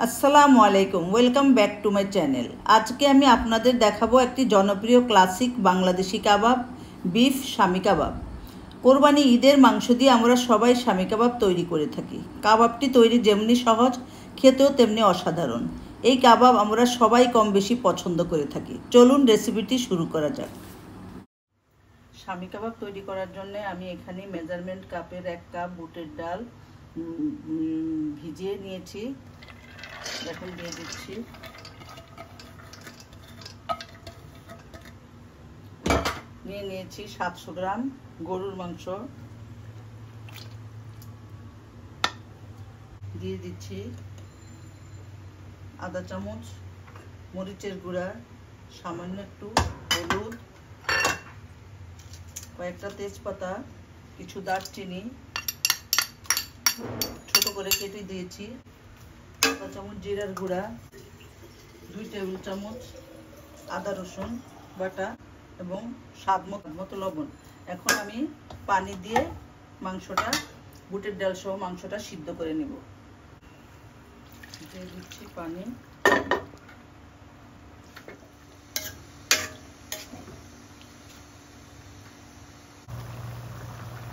আসসালামু আলাইকুম, welcome back to my channel. আজকে আমি আপনাদের দেখাবো একটি জনপ্রিয় ক্লাসিক বাংলাদেশি কাবাব, বিফ শামি কাবাব। কোরবানি ঈদের মাংস দিয়ে আমরা সবাই শামি কাবাব তৈরি করে থাকি। কাবাবটি তৈরি যেমনি সহজ, খেতেও তেমনি অসাধারণ। এই কাবাব আমরা সবাই কম বেশি পছন্দ করে থাকি। চলুন রেসিপিটি শুরু করা যাক। শামি কাবাব তৈরি করার জন্য আমি এখানে মেজারমেন্ট কাপের 1 কাপ বুটের ডাল ভিজিয়ে নিয়েছি। এখন দিয়ে দিচ্ছি। নিয়েছি 700 গ্রাম গরুর মাংস। দিয়ে দিচ্ছি আধা চামচ মরিচের গুঁড়া, সামান্য একটু হলুদ, কয়েকটা তেজপাতা, কিছু দারচিনি ছোট করে কেটে দিয়েছি, 1 চামচ জিরার গুঁড়া, 2 টেবিল চামচ আদা রসুন বাটা এবং স্বাদ মতো লবণ। এখন আমি পানি দিয়ে মাংসটা, বুটের ডাল সহ মাংসটা সিদ্ধ করে নেব। দিয়ে দিচ্ছি পানি।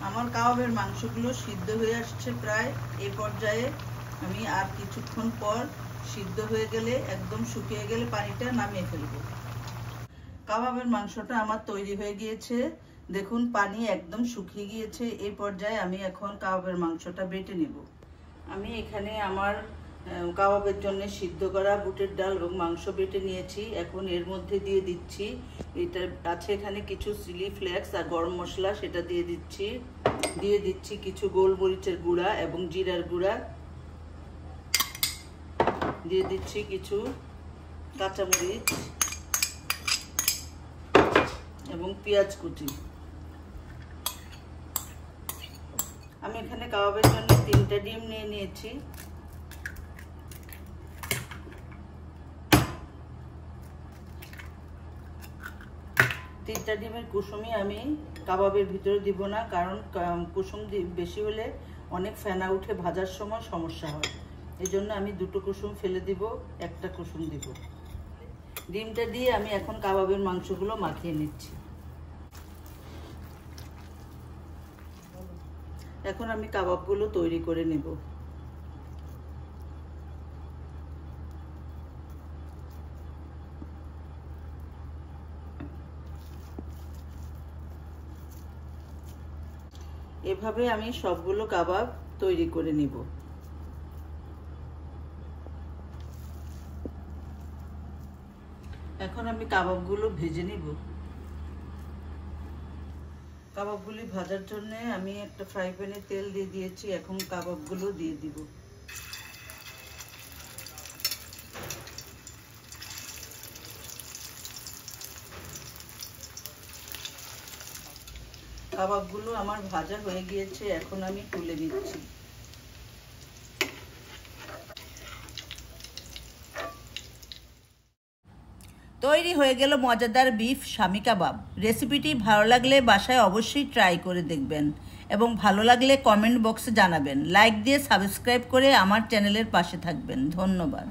আমার কাবাবের মাংসগুলো সিদ্ধ হয়ে আসছে প্রায়। এই পর্যায়ে আমি আর কিছুক্ষণ পর সিদ্ধ হয়ে গেলে, একদম শুকিয়ে গেলে পানিটা নামিয়ে ফেলব। কাবাবের মাংসটা আমার তৈরি হয়ে গিয়েছে। দেখুন পানি একদম শুকিয়ে গিয়েছে। এই পর্যায়ে আমি এখন কাবাবের মাংসটা বেটে নেব। আমি এখানে আমার কাবাবের জন্য সিদ্ধ করা বুটের ডাল এবং মাংস বেটে নিয়েছি। এখন এর মধ্যে দিয়ে দিচ্ছি, এটা আছে এখানে কিছু চিলি ফ্লেক্স আর গরম মশলা, সেটা দিয়ে দিচ্ছি কিছু গোলমরিচের গুঁড়া এবং জিরার গুঁড়া, দিয়ে দিচ্ছি কিছু কাঁচামরিচ এবং পেঁয়াজ কুচি। আমি এখানে কাবাবের জন্য 3টা ডিম নিয়ে নিয়েছি। তিনটা ডিমের কুসুমই আমি কাবাবের ভিতরে দিব না, কারণ কুসুম বেশি হলে অনেক ফেনা উঠে, ভাজার সময় সমস্যা হয়। এই জন্য আমি 2টো কুসুম ফেলে দিব, 1টা কুসুম দিব। ডিমটা দিয়ে আমি এখন কাবাবের মাংসগুলো মাখিয়ে নিচ্ছি। এখন আমি কাবাবগুলো তৈরি করে নেব। এভাবে আমি সবগুলো কাবাব তৈরি করে নিব। এখন আমি কাবাবগুলো ভেজে নিব। কাবাবগুলি ভাজার জন্য আমি একটা ফ্রাই প্যানে তেল দিয়ে দিয়েছি। এখন কাবাবগুলো দিয়ে দিব। কাবাবগুলো আমার ভাজা হয়ে গিয়েছে, এখন আমি তুলে নিচ্ছি। তৈরি হয়ে গেল মজাদার বিফ শামি কাবাব। রেসিপিটি ভালো লাগলে বাসায় অবশ্যই ট্রাই করে দেখবেন এবং ভালো লাগলে কমেন্ট বক্সে জানাবেন। লাইক দিয়ে সাবস্ক্রাইব করে আমার চ্যানেলের পাশে থাকবেন। ধন্যবাদ।